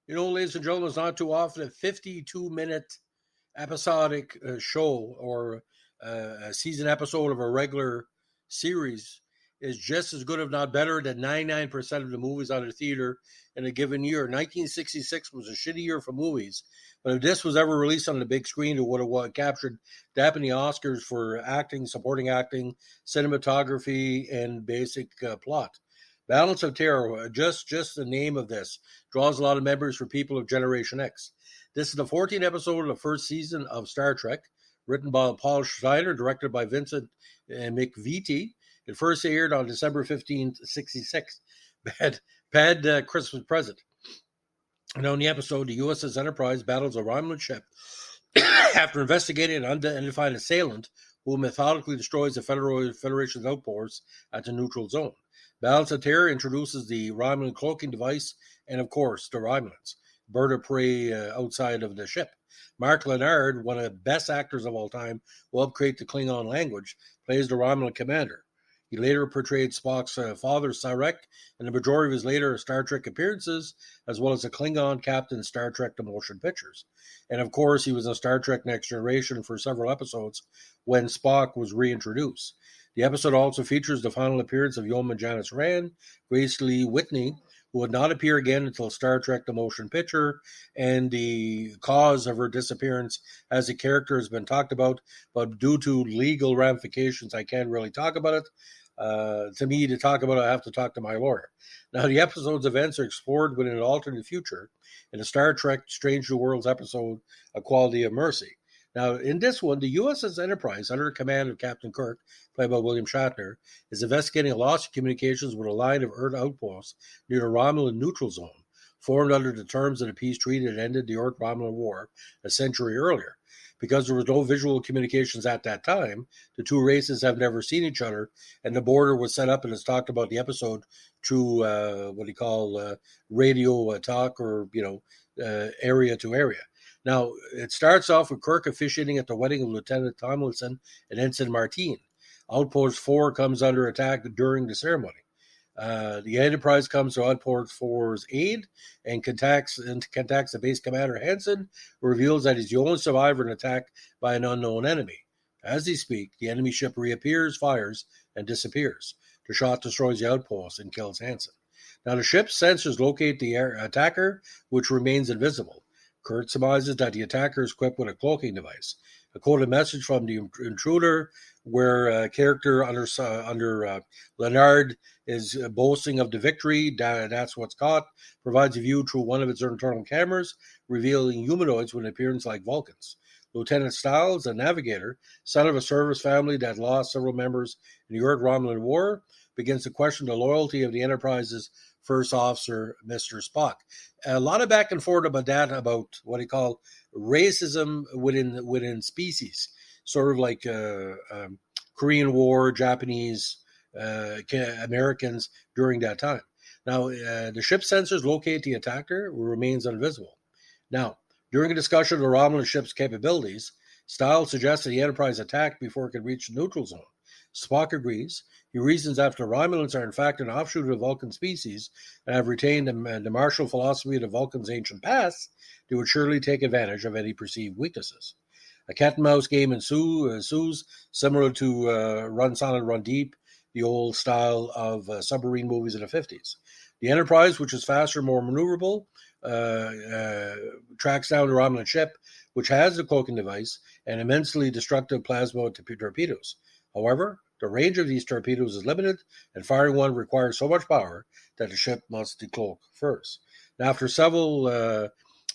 Ladies and gentlemen, it's not too often a 52-minute episodic show or a season episode of a regular series is just as good, if not better, than 99% of the movies on the theater in a given year. 1966 was a shitty year for movies, but if this was ever released on the big screen, it would have captured Japanese Oscars for acting, supporting acting, cinematography, and basic plot. Balance of Terror, just the name of this, draws a lot of memories for people of Generation X. This is the 14th episode of the first season of Star Trek, written by Paul Schneider, directed by Vincent McVitie. It first aired on December 15th, 1966. Bad Christmas present. And on the episode, the USS Enterprise battles a Romulan ship after investigating an unidentified assailant who methodically destroys the Federation's outposts at the neutral zone. Balance of Terror introduces the Romulan cloaking device and, of course, the Romulans, bird of prey outside of the ship. Mark Lenard, one of the best actors of all time, will help create the Klingon language, plays the Romulan commander. He later portrayed Spock's father, Sarek, in the majority of his later Star Trek appearances, as well as the Klingon captain in Star Trek The Motion Pictures. And of course, he was in Star Trek Next Generation for several episodes when Spock was reintroduced. The episode also features the final appearance of Yeoman Janice Rand, Grace Lee Whitney, who would not appear again until Star Trek The Motion Picture, and the cause of her disappearance as a character has been talked about, but due to legal ramifications, I can't really talk about it. To me, to talk about it, I have to talk to my lawyer. Now, the episode's events are explored within an alternate future in a Star Trek Strange New Worlds episode, A Quality of Mercy. Now, in this one, the USS Enterprise, under the command of Captain Kirk, played by William Shatner, is investigating a loss of communications with a line of Earth outposts near the Romulan neutral zone, formed under the terms of the peace treaty that ended the Earth-Romulan War a century earlier. Because there was no visual communications at that time, the two races have never seen each other, and the border was set up, and it's talked about the episode, through radio talk, or area to area. Now, it starts off with Kirk officiating at the wedding of Lieutenant Tomlinson and Ensign Martine. Outpost 4 comes under attack during the ceremony. The Enterprise comes to Outpost 4's aid and contacts the base commander Hansen, who reveals that he's the only survivor in an attack by an unknown enemy. As they speak, the enemy ship reappears, fires, and disappears. The shot destroys the outpost and kills Hansen. Now, the ship's sensors locate the attacker, which remains invisible. Kurt surmises that the attacker is equipped with a cloaking device. A quoted message from the intruder, where a character under Leonard is boasting of the victory, that's what's caught, provides a view through one of its internal cameras, revealing humanoids with an appearance like Vulcans. Lieutenant Stiles, a navigator, son of a service family that lost several members in the Earth-Romulan War, begins to question the loyalty of the Enterprise's first officer, Mr. Spock. A lot of back and forth about that, about what he called racism within species, sort of like Korean War, Japanese, Americans during that time. Now, the ship sensors locate the attacker, who remains invisible. Now, during a discussion of the Romulan ship's capabilities, Stiles suggests that the Enterprise attacked before it could reach the neutral zone. Spock agrees. He reasons that the Romulans are in fact an offshoot of the Vulcan species and have retained the martial philosophy of the Vulcan's ancient past, they would surely take advantage of any perceived weaknesses. A cat-and-mouse game ensues, similar to Run Silent, Run Deep, the old style of submarine movies in the 50s. The Enterprise, which is faster and more maneuverable, tracks down the Romulan ship, which has the cloaking device and immensely destructive plasma torpedoes. However, the range of these torpedoes is limited, and firing one requires so much power that the ship must decloak first. Now, after several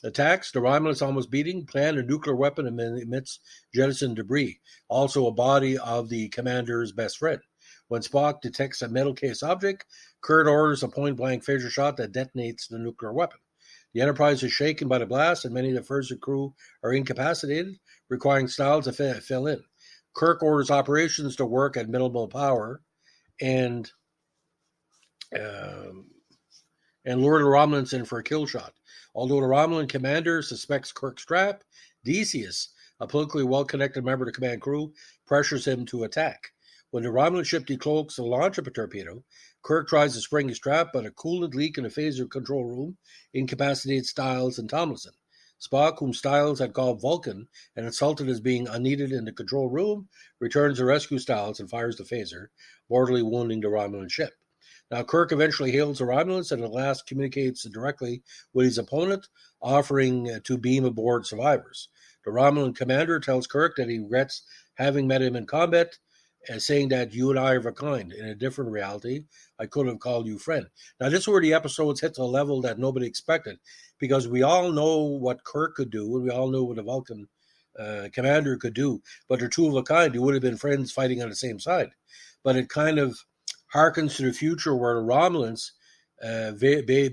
attacks, the Romulans, almost beating, plan a nuclear weapon amidst jettisoned debris, also a body of the commander's best friend. When Spock detects a metal case object, Kurt orders a point-blank phaser shot that detonates the nuclear weapon. The Enterprise is shaken by the blast, and many of the first crew are incapacitated, requiring Stiles to fill in. Kirk orders operations to work at minimal power and lure the Romulans in for a kill shot. Although the Romulan commander suspects Kirk's trap, Decius, a politically well-connected member of the command crew, pressures him to attack. When the Romulan ship decloaks to launch a torpedo, Kirk tries to spring his trap, but a coolant leak in the phaser control room incapacitates Styles and Tomlinson. Spock, whom Styles had called Vulcan and insulted as being unneeded in the control room, returns to rescue Styles and fires the phaser, mortally wounding the Romulan ship. Now, Kirk eventually hails the Romulans and at last communicates directly with his opponent, offering to beam aboard survivors. The Romulan commander tells Kirk that he regrets having met him in combat, saying that you and I are of a kind. In a different reality, I could have called you friend. Now, this is where the episodes hit to a level that nobody expected, because we all know what Kirk could do, and we all know what the Vulcan commander could do, but they're two of a kind. You would have been friends fighting on the same side. But it kind of harkens to the future where the Romulans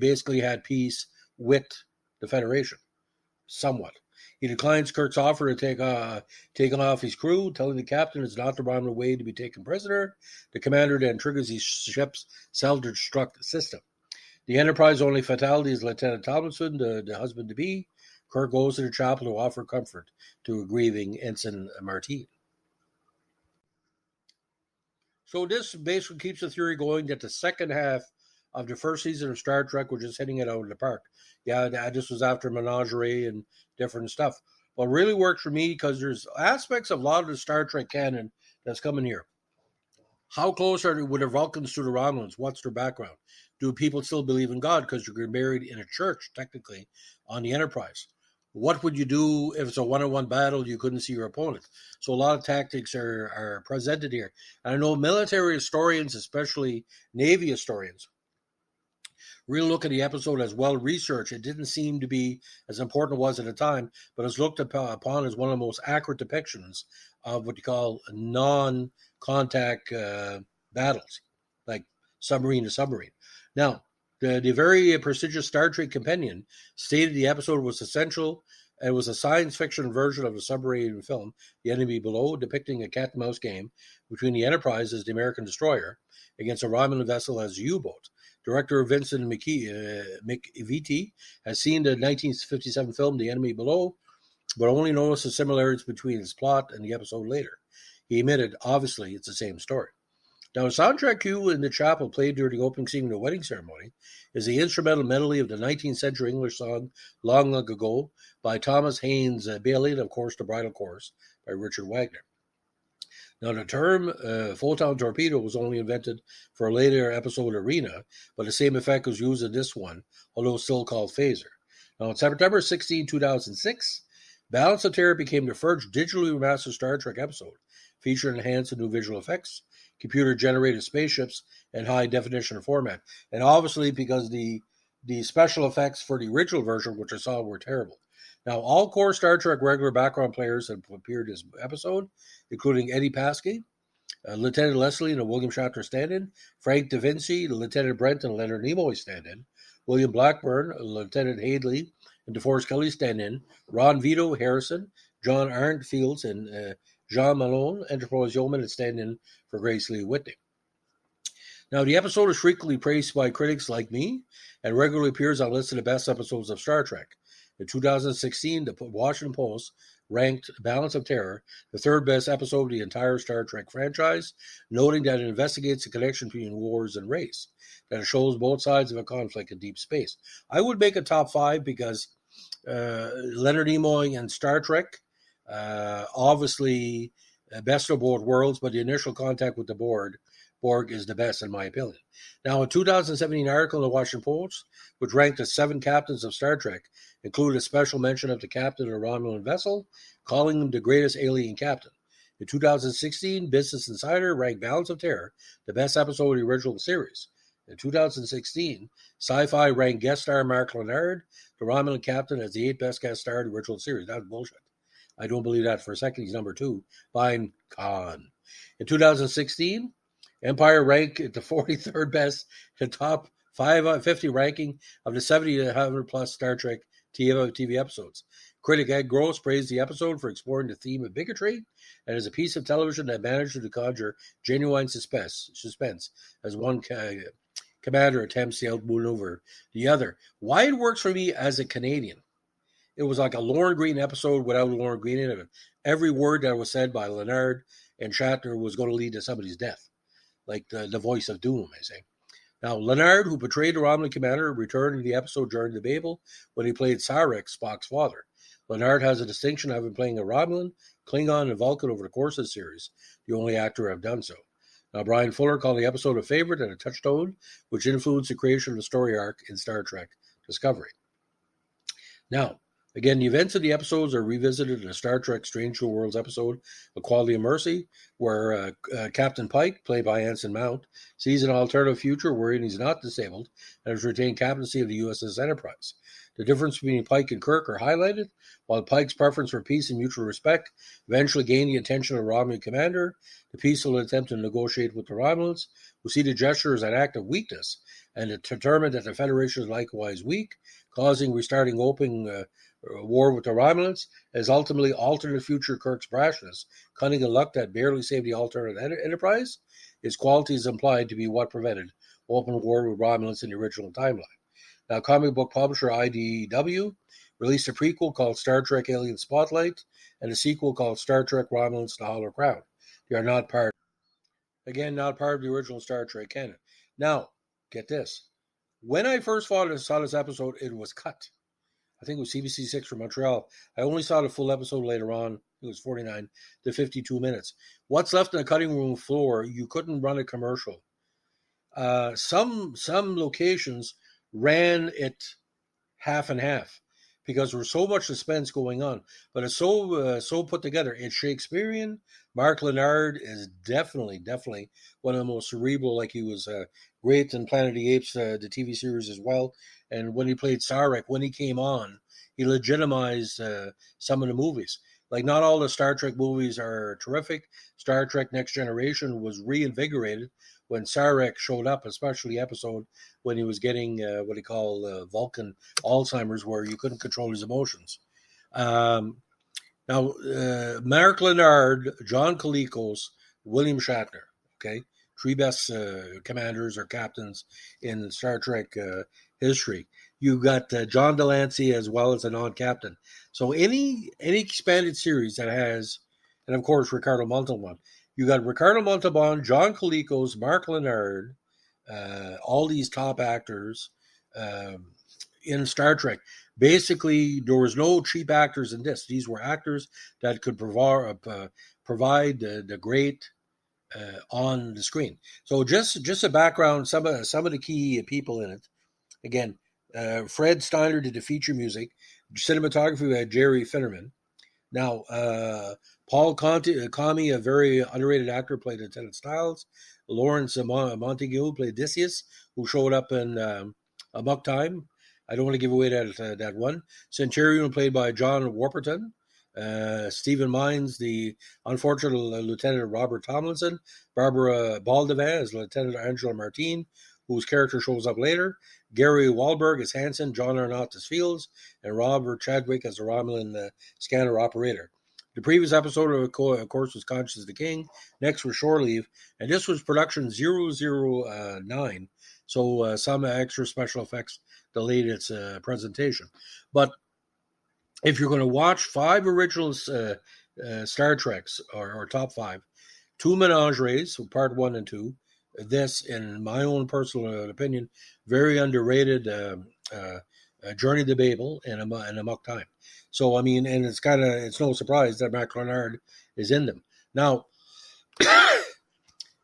basically had peace with the Federation, somewhat. He declines Kirk's offer to take off his crew, telling the captain it's not the Romulan way to be taken prisoner. The commander then triggers his ship's self-destruct system. The Enterprise only fatality is Lieutenant Tomlinson, the husband-to-be. Kirk goes to the chapel to offer comfort to a grieving Ensign Martine. So this basically keeps the theory going that the second half of the first season of Star Trek was just hitting it out of the park. Yeah, this was after Menagerie and different stuff. What really worked for me, because there's aspects of a lot of the Star Trek canon that's coming here. How close are the Vulcans to the Romulans? What's their background? Do people still believe in God because you're married in a church, technically, on the Enterprise? What would you do if it's a one-on-one battle, you couldn't see your opponent? So a lot of tactics are presented here. And I know military historians, especially Navy historians, really look at the episode as well researched. It didn't seem to be as important as it was at the time, but it's looked upon as one of the most accurate depictions of what you call non-contact battles, like submarine to submarine. Now, the very prestigious Star Trek Companion stated the episode was essential. It was a science fiction version of the submarine film, The Enemy Below, depicting a cat and mouse game between the Enterprise as the American destroyer against a Romulan vessel as a U-boat. Director Vincent McVitie has seen the 1957 film The Enemy Below, but only noticed the similarities between its plot and the episode later. He admitted, obviously, it's the same story. Now, a soundtrack cue in the chapel played during the opening scene of the wedding ceremony is the instrumental medley of the 19th century English song Long Long Ago by Thomas Haynes Bailey, and of course the bridal chorus by Richard Wagner. Now, the term photon torpedo was only invented for a later episode of Arena, but the same effect was used in this one, although still called phaser. Now, on September 16, 2006, Balance of Terror became the first digitally remastered Star Trek episode, featuring enhanced and new visual effects, computer-generated spaceships, and high-definition format. And obviously, because the special effects for the original version, which I saw, were terrible. Now, all core Star Trek regular background players have appeared in this episode, including Eddie Paskey, Lieutenant Leslie and a William Shatner stand-in, Frank Da Vinci, Lieutenant Brent and Leonard Nimoy stand-in, William Blackburn, Lieutenant Hadley and DeForest Kelly stand-in, Ron Vito Harrison, John Arndt Fields, and Jean Malone, Enterprise Yeoman, and stand-in for Grace Lee Whitney. Now, the episode is frequently praised by critics like me and regularly appears on lists of the best episodes of Star Trek. In 2016, the Washington Post ranked Balance of Terror the third best episode of the entire Star Trek franchise, noting that it investigates the connection between wars and race, that it shows both sides of a conflict in deep space. I would make a top 5 because Leonard Nimoy and Star Trek, obviously best of both worlds, but the initial contact with the Borg is the best in my opinion. Now, a 2017 article in the Washington Post, which ranked the 7 captains of Star Trek, included a special mention of the captain of a Romulan vessel, calling him the greatest alien captain. In 2016, Business Insider ranked Balance of Terror the best episode of the original series. In 2016, Sci-Fi ranked guest star Mark Lenard, the Romulan captain, as the 8th best guest star of the original series. That's bullshit. I don't believe that for a second. He's number 2, behind Khan. In 2016, Empire ranked at the 43rd best in the top 50 ranking of the 70 to 100 plus Star Trek TV episodes. Critic Ed Gross praised the episode for exploring the theme of bigotry and as a piece of television that managed to conjure genuine suspense as one commander attempts to outmaneuver the other. Why it works for me as a Canadian, it was like a Lauren Green episode without Lauren Green in it. Every word that was said by Leonard and Shatner was going to lead to somebody's death, like the voice of doom, I say. Now, Leonard, who portrayed the Romulan commander, returned in the episode Journey to Babel when he played Sarek, Spock's father. Leonard has a distinction of having playing a Romulan, Klingon, and Vulcan over the course of the series, the only actor to have done so. Now, Brian Fuller called the episode a favorite and a touchstone, which influenced the creation of the story arc in Star Trek Discovery. Now, again, the events of the episodes are revisited in a Star Trek Strange New Worlds episode, Equality of Mercy, where Captain Pike, played by Anson Mount, sees an alternative future wherein he's not disabled and has retained captaincy of the USS Enterprise. The difference between Pike and Kirk are highlighted, while Pike's preference for peace and mutual respect eventually gained the attention of the Romulan commander. The peaceful attempt to negotiate with the Romulans, who see the gesture as an act of weakness and determined that the Federation is likewise weak, causing restarting open war with the Romulans, has ultimately altered the future Kirk's brashness, cunning and luck that barely saved the alternative Enterprise. His qualities implied to be what prevented open war with Romulans in the original timeline. Now, comic book publisher IDW released a prequel called Star Trek Alien Spotlight and a sequel called Star Trek Romulans: The Hollow Crown. They are not part of the original Star Trek canon. Now, get this. When I first saw this episode, it was cut. I think it was CBC6 from Montreal. I only saw the full episode later on. It was 49 to 52 minutes. What's left on the cutting room floor, you couldn't run a commercial. Some locations ran it half and half because there was so much suspense going on. But it's so put together. It's Shakespearean. Mark Lenard is definitely one of the most cerebral. Like, he was great in Planet of the Apes, the TV series as well. And when he played Sarek, when he came on, he legitimized some of the movies. Like, not all the Star Trek movies are terrific. Star Trek Next Generation was reinvigorated when Sarek showed up, especially the episode when he was getting what he called Vulcan Alzheimer's, where you couldn't control his emotions. Now, Mark Lenard, John Colicos, William Shatner, okay? Three best commanders or captains in Star Trek history. You got John Delancey as well as a non-captain. So any expanded series that has, and of course Ricardo Montalban, you got Ricardo Montalban, John Colicos, Mark Lenard, all these top actors in Star Trek. Basically, there was no cheap actors in this. These were actors that could provide the great on the screen. So just a background, some of the key people in it. Again, Fred Steiner did the feature music. Cinematography by Jerry Finnerman. Now, Paul Kami, a very underrated actor, played Lieutenant Styles. Lawrence Montague played Odysseus, who showed up in Amok Time. I don't want to give away that one. Centurion, played by John Warburton. Stephen Mines, the unfortunate Lieutenant Robert Tomlinson. Barbara Baldwin as Lieutenant Angela Martin, whose character shows up later. Gary Wahlberg as Hansen, John Arnott as Fields, and Robert Chadwick as the Romulan scanner operator. The previous episode, of course, was Conscience of the King. Next was Shore Leave, and this was production 009, so some extra special effects delayed its presentation. But if you're going to watch 5 original Star Treks, or top 5, 2 menageries, so part 1 and 2, this, in my own personal opinion, very underrated Journey to Babel and Amok Time. So, I mean, and it's no surprise that Mark Lenard is in them. Now,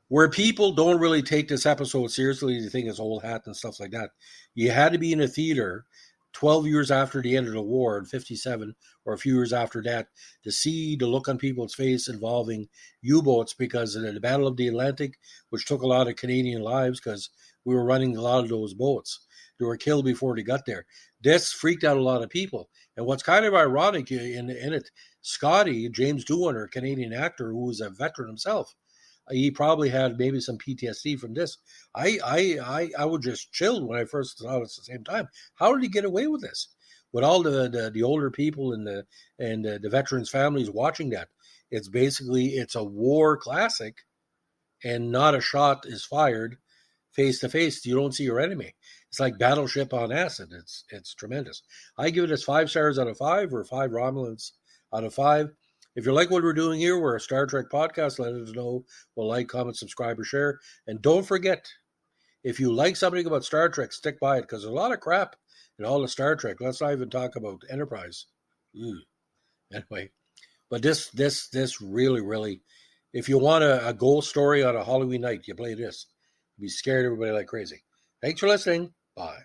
where people don't really take this episode seriously, they think it's old hat and stuff like that. You had to be in a theater 12 years after the end of the war in 57, or a few years after that, to see the look on people's face involving U-boats, because of the Battle of the Atlantic, which took a lot of Canadian lives because we were running a lot of those boats. They were killed before they got there. This freaked out a lot of people. And what's kind of ironic in it, Scotty, James Doohan, a Canadian actor who was a veteran himself, he probably had maybe some PTSD from this. I was just chilled when I first saw it at the same time. How did he get away with this? With all the older people and the veterans' families watching that, it's a war classic, and not a shot is fired face to face. You don't see your enemy. It's like Battleship on acid. It's tremendous. I give it as 5 stars out of 5, or 5 Romulans out of 5. If you like what we're doing here, we're a Star Trek podcast. Let us know. We'll like, comment, subscribe, or share. And don't forget, if you like something about Star Trek, stick by it, because there's a lot of crap in all the Star Trek. Let's not even talk about Enterprise. Anyway, but this really, if you want a ghost story on a Halloween night, you play this. Be scared everybody like crazy. Thanks for listening. Bye.